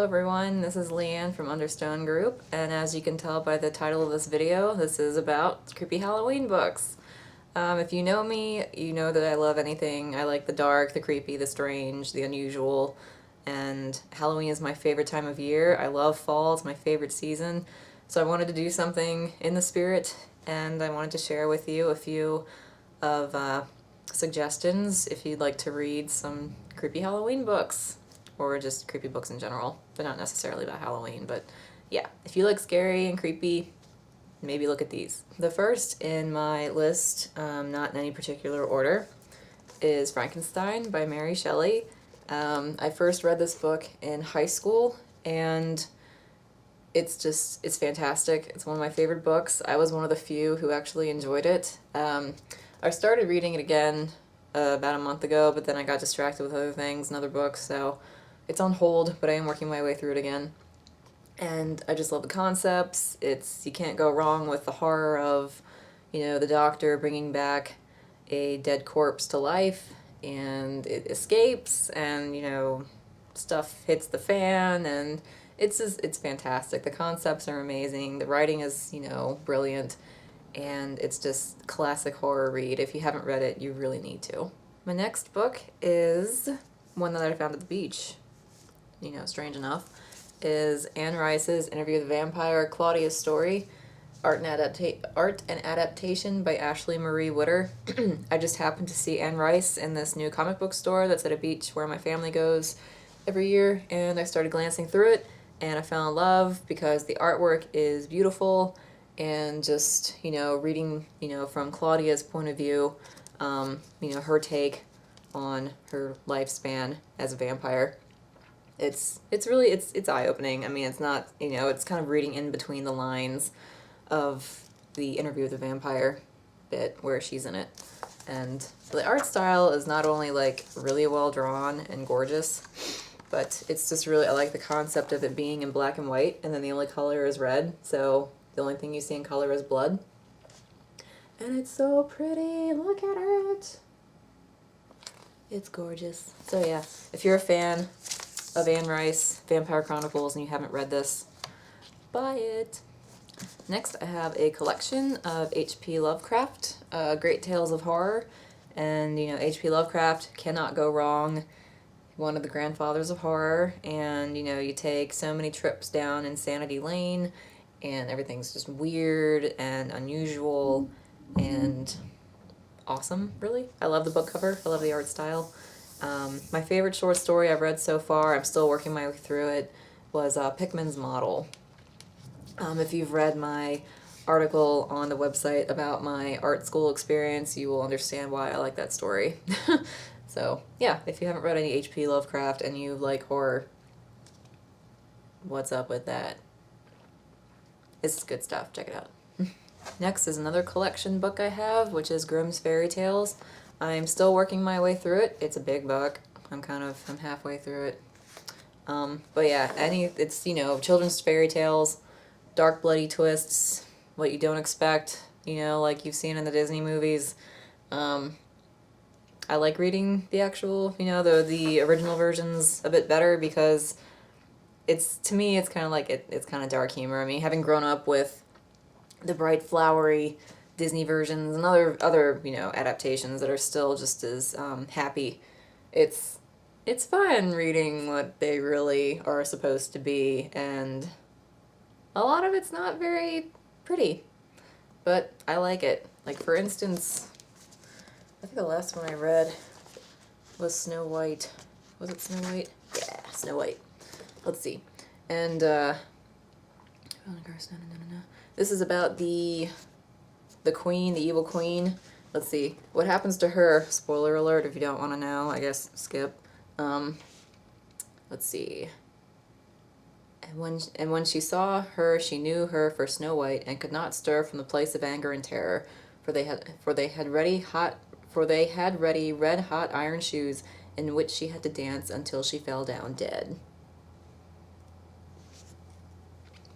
everyone, this is Leigh Anne from Understone Group, and as you can tell by the title of this video, this is about creepy Halloween books. If you know me, you know that I love anything. I like the dark, the creepy, the strange, the unusual, and Halloween is my favorite time of year. I love fall, it's my favorite season, so I wanted to do something in the spirit, and I wanted to share with you a few of suggestions if you'd like to read some creepy Halloween books. Or just creepy books in general, but not necessarily about Halloween. But yeah, if you like scary and creepy, maybe look at these. The first in my list, not in any particular order, is Frankenstein by Mary Shelley. I first read this book in high school, and it's fantastic. It's one of my favorite books. I was one of the few who actually enjoyed it. I started reading it again about a month ago, but then I got distracted with other things and other books, so it's on hold, but I am working my way through it again. And I just love the concepts. You can't go wrong with the horror of, the doctor bringing back a dead corpse to life, and it escapes, and, stuff hits the fan, and it's fantastic. The concepts are amazing. The writing is, brilliant, and it's just classic horror read. If you haven't read it, you really need to. My next book is one that I found at the beach. Strange enough, is Anne Rice's Interview with the Vampire, Claudia's Story, Art and Adaptation by Ashley Marie Witter. I just happened to see Anne Rice in this new comic book store that's at a beach where my family goes every year, and I started glancing through it, and I fell in love because the artwork is beautiful, and just, reading, from Claudia's point of view, her take on her lifespan as a vampire. It's really eye-opening. I mean, it's not, it's kind of reading in between the lines of the Interview with the Vampire bit where she's in it. And the art style is not only, really well drawn and gorgeous, but it's just really, I like the concept of it being in black and white, and then the only color is red, so the only thing you see in color is blood. And it's so pretty, look at it! It's gorgeous. So yeah, if you're a fan of Anne Rice, Vampire Chronicles, and you haven't read this, buy it. Next, I have a collection of H.P. Lovecraft, Great Tales of Horror, and H.P. Lovecraft cannot go wrong. One of the grandfathers of horror, and you take so many trips down Insanity Lane, and everything's just weird and unusual and awesome, really. I love the book cover, I love the art style. My favorite short story I've read so far, I'm still working my way through it, was Pickman's Model. If you've read my article on the website about my art school experience, you will understand why I like that story. So, yeah, if you haven't read any H.P. Lovecraft and you like horror, what's up with that? It's good stuff. Check it out. Next is another collection book I have, which is Grimm's Fairy Tales. I'm still working my way through it. It's a big book. I'm halfway through it. But yeah, it's, children's fairy tales, dark, bloody twists, what you don't expect, like you've seen in the Disney movies. I like reading the actual, the original versions a bit better because to me, it's kind of like, it's kind of dark humor. I mean, having grown up with the bright, flowery Disney versions and other adaptations that are still just as happy, it's fun reading what they really are supposed to be, and a lot of it's not very pretty, but I like it. Like, for instance, I think the last one I read was Snow White. Was it Snow White? Yeah, Snow White. Let's see. And, this is about the queen, the evil queen. Let's see. What happens to her? Spoiler alert if you don't want to know. I guess skip. Let's see. And when she saw her, she knew her for Snow White, and could not stir from the place of anger and terror, for they had ready red-hot iron shoes in which she had to dance until she fell down dead.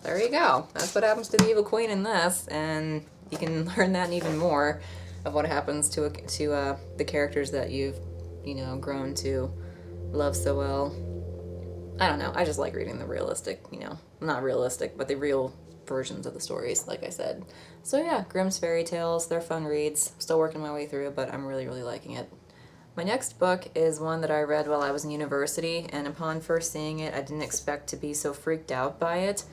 There you go. That's what happens to the evil queen in this, and you can learn that and even more of what happens to the characters that you've grown to love so well. I don't know, I just like reading the realistic, you know, not realistic, but the real versions of the stories, like I said. So yeah, Grimm's fairy tales, they're fun reads. Still working my way through, but I'm really, really liking it. My next book is one that I read while I was in university, and upon first seeing it, I didn't expect to be so freaked out by it.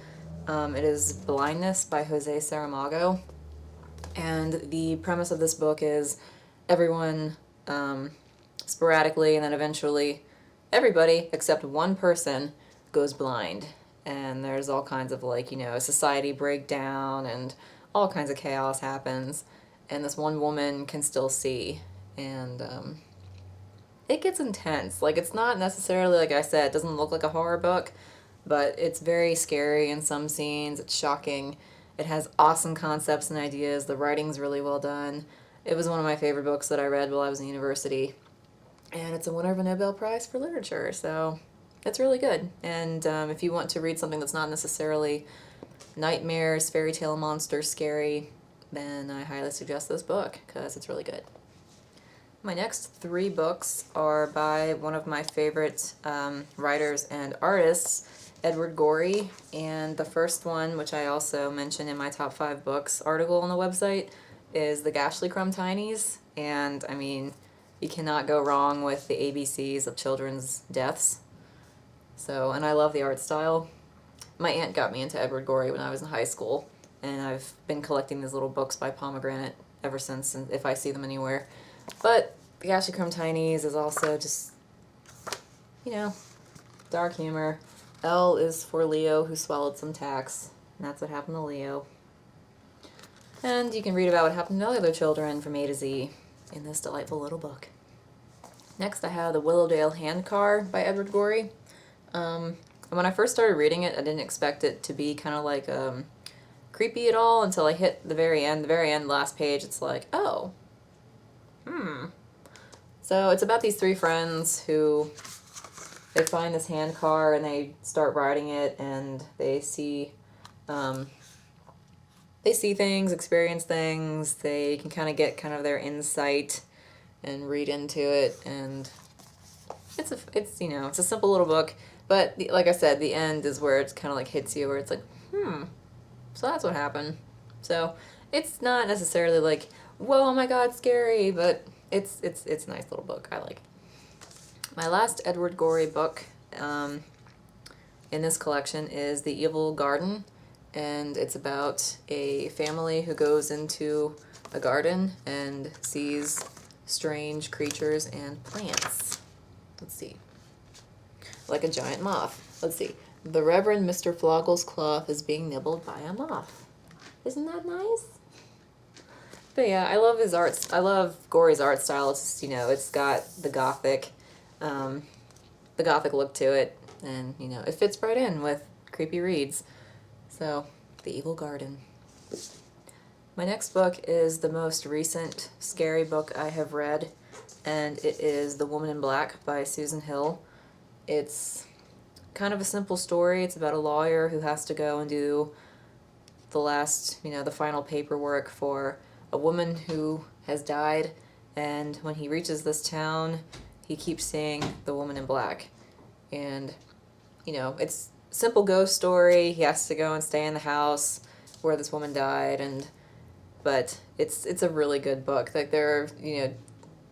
It is Blindness by Jos Saramago, and the premise of this book is everyone, sporadically, and then eventually everybody except one person goes blind. And there's all kinds of, like, you know, society breakdown and all kinds of chaos happens. And this one woman can still see. And it gets intense. Like, it's not necessarily, like I said, it doesn't look like a horror book, but it's very scary in some scenes. It's shocking. It has awesome concepts and ideas. The writing's really well done. It was one of my favorite books that I read while I was in university. And it's a winner of a Nobel Prize for Literature, so it's really good. And if you want to read something that's not necessarily nightmares, fairy tale monsters, scary, then I highly suggest this book, because it's really good. My next 3 books are by one of my favorite writers and artists, Edward Gorey, and the first one, which I also mentioned in my top 5 books article on the website, is The Ghastly Crumb Tinies, and I mean, you cannot go wrong with the ABCs of children's deaths. So, and I love the art style. My aunt got me into Edward Gorey when I was in high school, and I've been collecting these little books by Pomegranate ever since, and if I see them anywhere. But The Ghastly Crumb Tinies is also just, you know, dark humor. L is for Leo, who swallowed some tacks, and that's what happened to Leo. And you can read about what happened to other children from A to Z in this delightful little book. Next I have The Willowdale Handcar by Edward Gorey. When I first started reading it, I didn't expect it to be kind of like creepy at all until I hit the very end. The very end, last page, it's like, oh, So it's about these 3 friends who, they find this handcar and they start riding it, and they see things, experience things. They can kind of get kind of their insight and read into it, and it's you know, it's a simple little book, but like I said, the end is where it's kind of like hits you, where it's like, so that's what happened. So it's not necessarily like, whoa, oh my god, scary, but it's a nice little book. I like it. My last Edward Gorey book in this collection is The Evil Garden, and it's about a family who goes into a garden and sees strange creatures and plants. Let's see. Like a giant moth. Let's see. The Reverend Mr. Floggle's cloth is being nibbled by a moth. Isn't that nice? But yeah, I love his art. I love Gorey's art style. It's just, you know, it's got the gothic look to it, and you know, it fits right in with creepy reads. So, The Evil Garden. My next book is the most recent scary book I have read, and it is The Woman in Black by Susan Hill. It's kind of a simple story. It's about a lawyer who has to go and do the final paperwork for a woman who has died, and when he reaches this town, he keeps seeing the woman in black. And, you know, it's a simple ghost story. He has to go and stay in the house where this woman died, but it's a really good book. Like, there are, you know,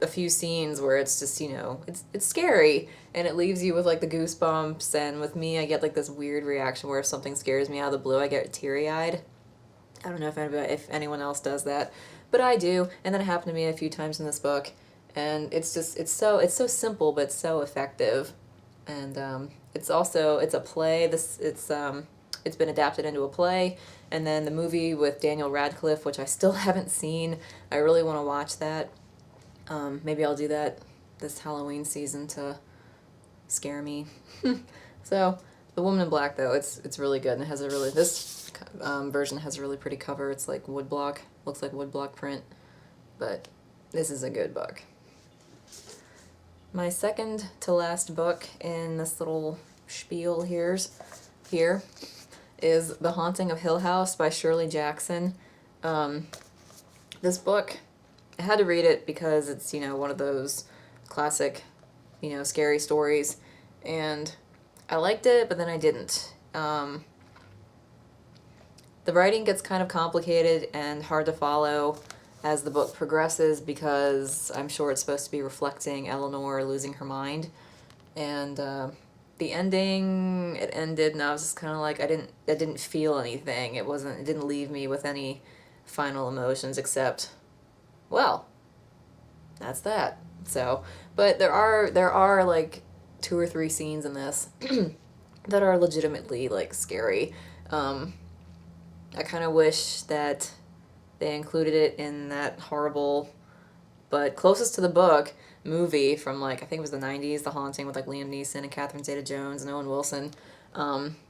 a few scenes where it's just, you know, it's scary, and it leaves you with like the goosebumps, and with me, I get like this weird reaction where if something scares me out of the blue, I get teary-eyed. I don't know if anyone else does that, but I do, and that happened to me a few times in this book, and it's so simple, but so effective. And it's a play. It's been adapted into a play, and then the movie with Daniel Radcliffe, which I still haven't seen. I really want to watch that. Maybe I'll do that this Halloween season to scare me. So, The Woman in Black, though, it's really good, and it has this version has a really pretty cover. It's like woodblock, looks like woodblock print, but this is a good book. My second to last book in this little spiel here is The Haunting of Hill House by Shirley Jackson. This book, I had to read it because it's, you know, one of those classic, you know, scary stories, and I liked it, but then I didn't. The writing gets kind of complicated and hard to follow as the book progresses because I'm sure it's supposed to be reflecting Eleanor losing her mind. And the ending, it ended and I was just kind of like, I didn't feel anything. It didn't leave me with any final emotions except, well, that's that. So, but there are like 2 or 3 scenes in this that are legitimately like scary. I kind of wish that they included it in that horrible, but closest to the book, movie from like, I think it was the 90s, The Haunting, with like Liam Neeson and Catherine Zeta-Jones and Owen Wilson.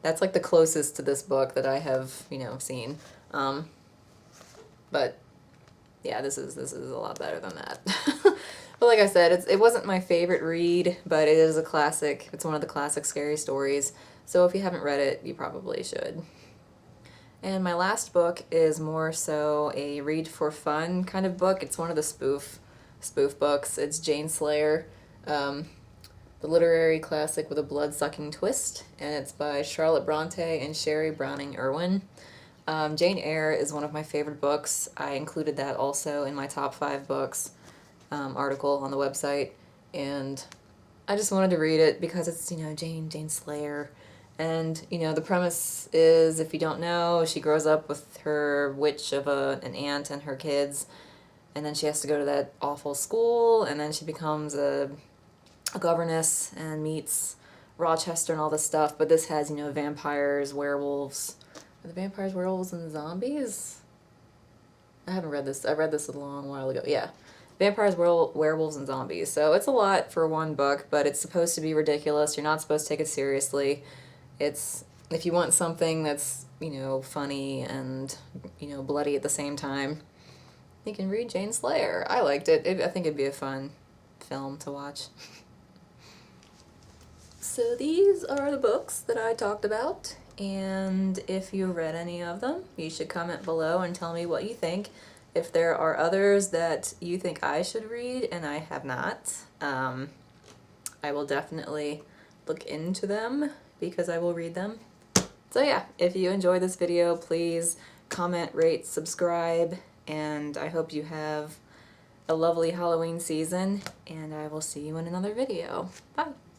That's like the closest to this book that I have, you know, seen. But yeah, this is a lot better than that. But like I said, it wasn't my favorite read, but it is a classic. It's one of the classic scary stories. So if you haven't read it, you probably should. And my last book is more so a read for fun kind of book. It's one of the spoof books. It's Jane Slayer, the literary classic with a blood-sucking twist, and it's by Charlotte Bronte and Sherry Browning Irwin. Jane Eyre is one of my favorite books. I included that also in my top 5 books article on the website, and I just wanted to read it because it's, you know, Jane Slayer. And, you know, the premise is, if you don't know, she grows up with her witch of an aunt and her kids, and then she has to go to that awful school, and then she becomes a governess and meets Rochester and all this stuff. But this has, you know, vampires, werewolves. Are the vampires, werewolves, and zombies? I haven't read this. I read this a long while ago. Yeah. Vampires, werewolves, and zombies. So it's a lot for one book, but it's supposed to be ridiculous. You're not supposed to take it seriously. It's, if you want something that's, you know, funny and, you know, bloody at the same time, you can read Jane Slayer. I liked it. I think it'd be a fun film to watch. So these are the books that I talked about, and if you read any of them, you should comment below and tell me what you think. If there are others that you think I should read and I have not, I will definitely look into them, because I will read them. So yeah, if you enjoyed this video, please comment, rate, subscribe, and I hope you have a lovely Halloween season, and I will see you in another video. Bye!